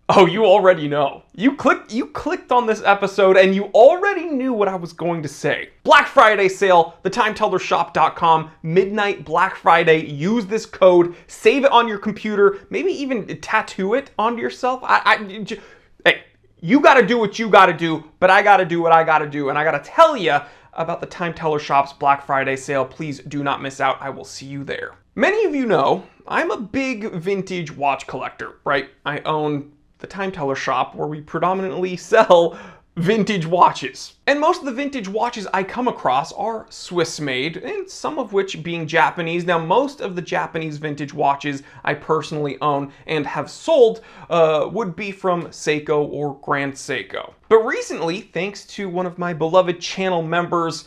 Oh, you already know. You clicked on this episode and you already knew what I was going to say. Black Friday sale, thetimetellershop.com, midnight Black Friday. Use this code, save it on your computer, maybe even tattoo it onto yourself. Hey, you gotta do what you gotta do, but I gotta do what I gotta do, and I gotta tell you about the Time Teller Shop's Black Friday sale. Please do not miss out. I will see you there. Many of you know I'm a big vintage watch collector, right? I own the Time Teller Shop, where we predominantly sell vintage watches. And most of the vintage watches I come across are Swiss made, and some of which being Japanese. Now, most of the Japanese vintage watches I personally own and have sold would be from Seiko or Grand Seiko. But recently, thanks to one of my beloved channel members,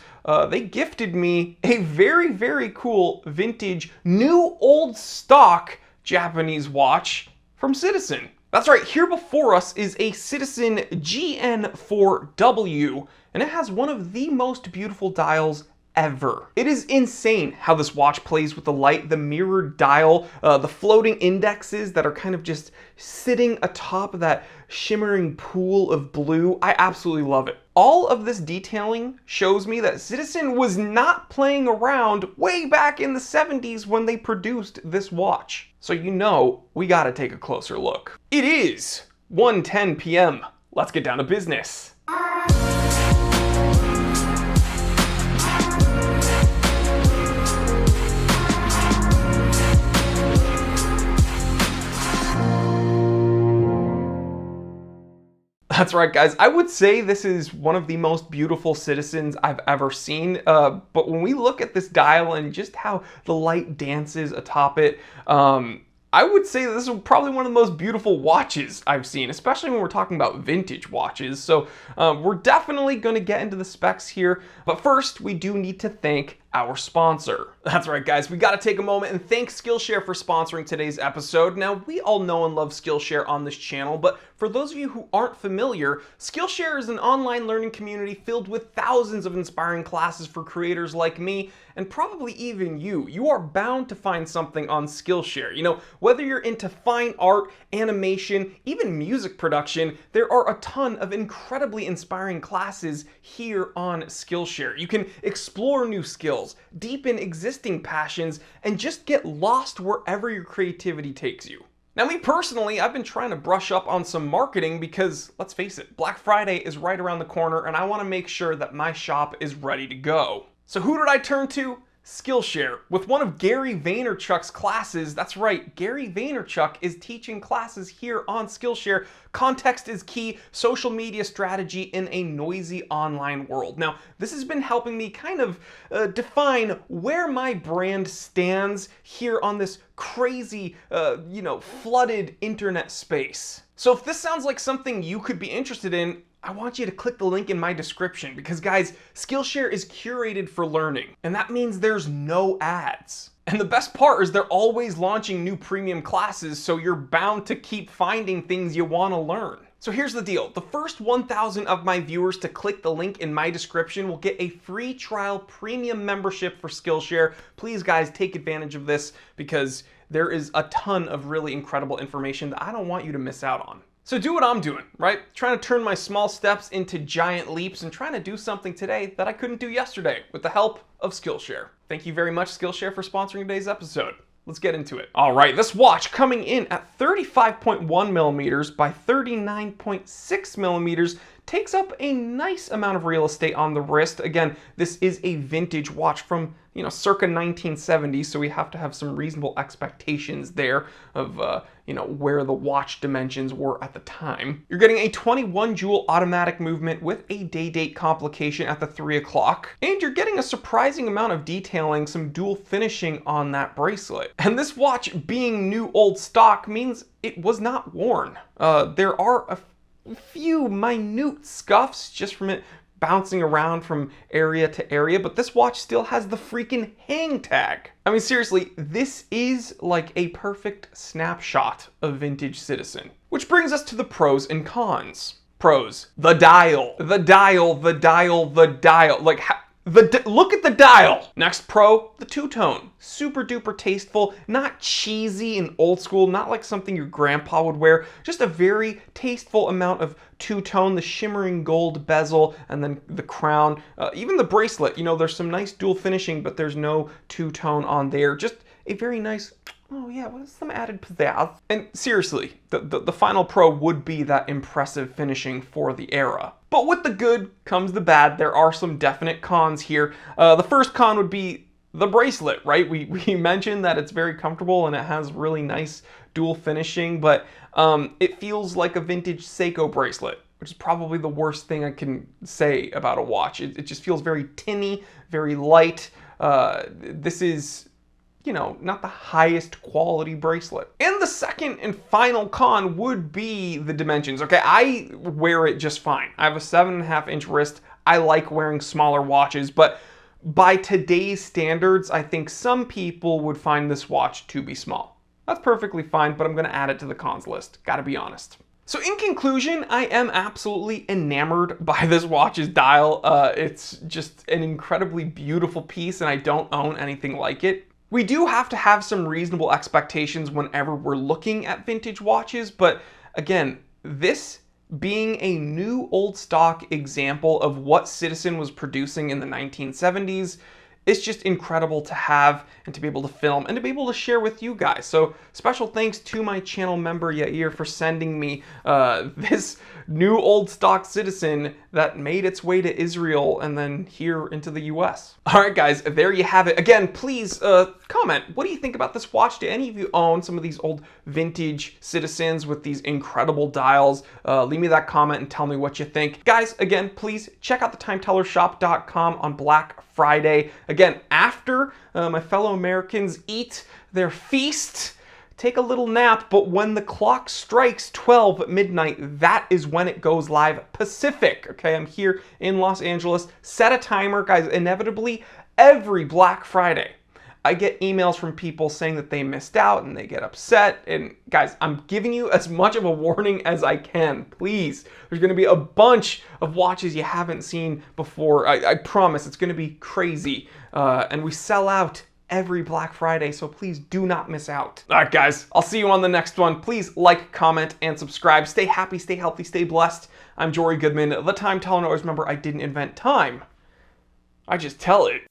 they gifted me a very, very cool vintage new old stock Japanese watch from Citizen. That's right, here before us is a Citizen GN4W, and it has one of the most beautiful dials ever. It is insane how this watch plays with the light, the mirrored dial, the floating indexes that are kind of just sitting atop of that shimmering pool of blue. I absolutely love it. All of this detailing shows me that Citizen was not playing around way back in the 70s when they produced this watch. So you know we gotta take a closer look. It is 1:10 p.m. Let's get down to business. That's right, guys. I would say this is one of the most beautiful Citizens I've ever seen. But when we look at this dial and just how the light dances atop it, I would say this is probably one of the most beautiful watches I've seen, especially when we're talking about vintage watches. So we're definitely going to get into the specs here. But first, we do need to thank our sponsor. That's right, guys. We got to take a moment and thank Skillshare for sponsoring today's episode. Now, we all know and love Skillshare on this channel, but for those of you who aren't familiar, Skillshare is an online learning community filled with thousands of inspiring classes for creators like me, and probably even you. You are bound to find something on Skillshare. You know, whether you're into fine art, animation, even music production, there are a ton of incredibly inspiring classes here on Skillshare. You can explore new skills, deepen existing passions, and just get lost wherever your creativity takes you. Now, me personally, I've been trying to brush up on some marketing because, let's face it, Black Friday is right around the corner and I want to make sure that my shop is ready to go. So who did I turn to? Skillshare. With one of Gary Vaynerchuk's classes, that's right, Gary Vaynerchuk is teaching classes here on Skillshare. Context is key, social media strategy in a noisy online world. Now, this has been helping me kind of define where my brand stands here on this crazy, flooded internet space. So if this sounds like something you could be interested in, I want you to click the link in my description because, guys, Skillshare is curated for learning, and that means there's no ads. And the best part is they're always launching new premium classes, so you're bound to keep finding things you want to learn. So here's the deal. The first 1,000 of my viewers to click the link in my description will get a free trial premium membership for Skillshare. Please, guys, take advantage of this because there is a ton of really incredible information that I don't want you to miss out on. So do what I'm doing, right? Trying to turn my small steps into giant leaps and trying to do something today that I couldn't do yesterday with the help of Skillshare. Thank you very much, Skillshare, for sponsoring today's episode. Let's get into it. All right, this watch coming in at 35.1 millimeters by 39.6 millimeters takes up a nice amount of real estate on the wrist. Again, this is a vintage watch from, circa 1970, so we have to have some reasonable expectations there of, where the watch dimensions were at the time. You're getting a 21 joule automatic movement with a day date complication at the 3 o'clock, and you're getting a surprising amount of detailing, some dual finishing on that bracelet. And this watch being new old stock means it was not worn. There are a few minute scuffs just from it bouncing around from area to area, but this watch still has the freaking hang tag. I mean, seriously, this is like a perfect snapshot of vintage Citizen. Which brings us to the pros and cons. Pros: the dial. The dial, the dial, the dial. Like, Look at the dial. Next pro, the two-tone. Super duper tasteful, not cheesy and old school, not like something your grandpa would wear, just a very tasteful amount of two-tone, the shimmering gold bezel, and then the crown, even the bracelet. You know, there's some nice dual finishing, but there's no two-tone on there. Just a very nice, oh yeah, with some added pizzazz. And seriously, the final pro would be that impressive finishing for the era. But with the good comes the bad. There are some definite cons here. The first con would be the bracelet, right? We mentioned that it's very comfortable and it has really nice dual finishing, but it feels like a vintage Seiko bracelet, which is probably the worst thing I can say about a watch. It just feels very tinny, very light. This is, you know, not the highest quality bracelet. And the second and final con would be the dimensions. Okay, I wear it just fine. I have a 7.5-inch wrist. I like wearing smaller watches, but by today's standards, I think some people would find this watch to be small. That's perfectly fine, but I'm gonna add it to the cons list. Gotta be honest. So in conclusion, I am absolutely enamored by this watch's dial. It's just an incredibly beautiful piece, and I don't own anything like it. We do have to have some reasonable expectations whenever we're looking at vintage watches, but again, this being a new old stock example of what Citizen was producing in the 1970s, it's just incredible to have and to be able to film and to be able to share with you guys. So special thanks to my channel member Yair for sending me this new old stock Citizen that made its way to Israel and then here into the US. All right, guys, there you have it. Again, please comment. What do you think about this watch? Do any of you own some of these old vintage Citizens with these incredible dials? Leave me that comment and tell me what you think. Guys, again, please check out the TimeTellerShop.com on Black Friday. Again, after my fellow Americans eat their feast, take a little nap, but when the clock strikes 12 midnight, that is when it goes live Pacific. Okay, I'm here in Los Angeles. Set a timer, guys. Inevitably, every Black Friday, I get emails from people saying that they missed out and they get upset. And guys, I'm giving you as much of a warning as I can. Please, there's gonna be a bunch of watches you haven't seen before. I promise it's gonna be crazy. And we sell out every Black Friday, so please do not miss out. All right, guys, I'll see you on the next one. Please like, comment, and subscribe. Stay happy, stay healthy, stay blessed. I'm Jory Goodman, the Time Teller, and always remember, I didn't invent time. I just tell it.